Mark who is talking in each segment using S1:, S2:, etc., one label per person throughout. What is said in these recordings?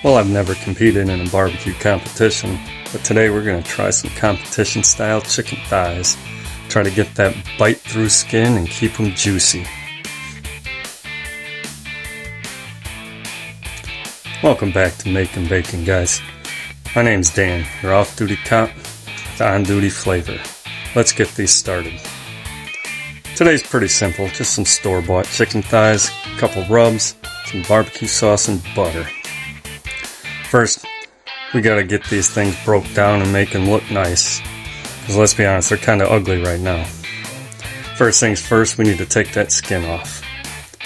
S1: Well, I've never competed in a barbecue competition, but today we're going to try some competition style chicken thighs. Try to get that bite through skin and keep them juicy. Welcome back to Makin Bacon, guys. My name's Dan, your off-duty cop with on-duty flavor. Let's get these started. Today's pretty simple, just some store-bought chicken thighs, a couple rubs, some barbecue sauce, and butter. First, we gotta get these things broke down and make them look nice. Because let's be honest, they're kind of ugly right now. First things first, we need to take that skin off.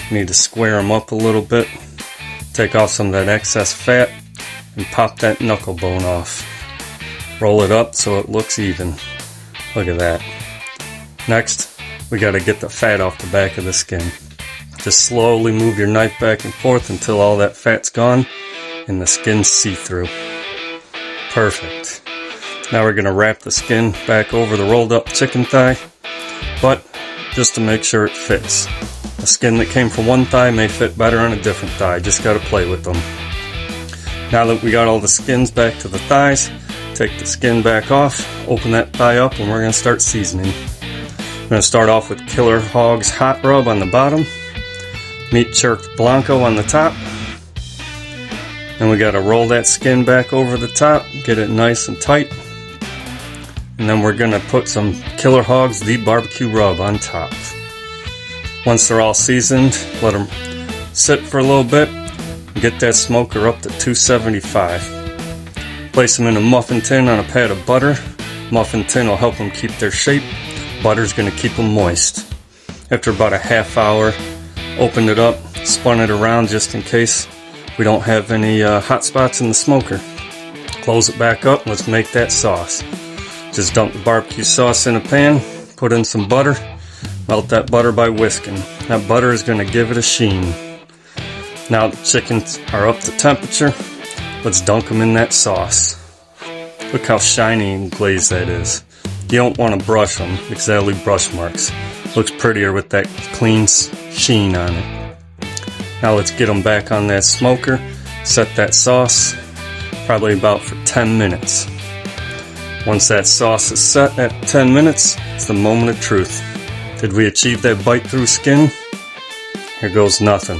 S1: We need to square them up a little bit, take off some of that excess fat, and pop that knuckle bone off. Roll it up so it looks even. Look at that. Next, we gotta get the fat off the back of the skin. Just slowly move your knife back and forth until all that fat's gone and the skin's see-through. Perfect. Now we're gonna wrap the skin back over the rolled up chicken thigh, but just to make sure it fits. The skin that came from one thigh may fit better on a different thigh, just gotta play with them. Now that we got all the skins back to the thighs, take the skin back off, open that thigh up, and we're gonna start seasoning. We're gonna start off with Killer Hog's hot rub on the bottom, Meat Church Blanco on the top. Then we gotta roll that skin back over the top, get it nice and tight. And then we're gonna put some Killer Hog's The Barbecue Rub on top. Once they're all seasoned, let them sit for a little bit and get that smoker up to 275. Place them in a muffin tin on a pad of butter. Muffin tin will help them keep their shape. Butter's gonna keep them moist. After about a half hour, opened it up, spun it around just in case we don't have any hot spots in the smoker. Close it back up, let's make that sauce. Just dump the barbecue sauce in a pan, put in some butter, melt that butter by whisking. That butter is going to give it a sheen. Now the chickens are up to temperature, let's dunk them in that sauce. Look how shiny and glazed that is. You don't want to brush them because that'll leave brush marks. Looks prettier with that clean sheen on it. Now let's get them back on that smoker, set that sauce, probably about for 10 minutes. Once that sauce is set at 10 minutes, it's the moment of truth. Did we achieve that bite through skin? Here goes nothing.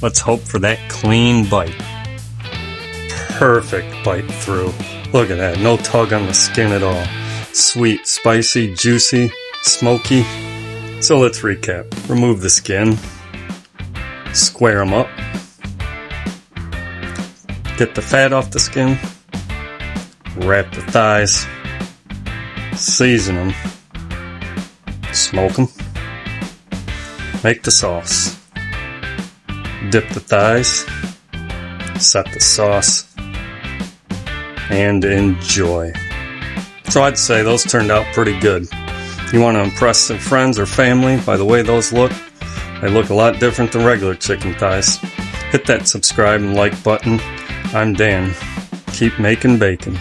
S1: Let's hope for that clean bite. Perfect bite through. Look at that, no tug on the skin at all. Sweet, spicy, juicy, smoky. So let's recap. Remove the skin. Square them up. Get the fat off the skin. Wrap the thighs. Season them. Smoke them. Make the sauce. Dip the thighs. Set the sauce. And enjoy. So I'd say those turned out pretty good. You want to impress some friends or family by the way those look? They look a lot different than regular chicken thighs. Hit that subscribe and like button. I'm Dan. Keep making bacon.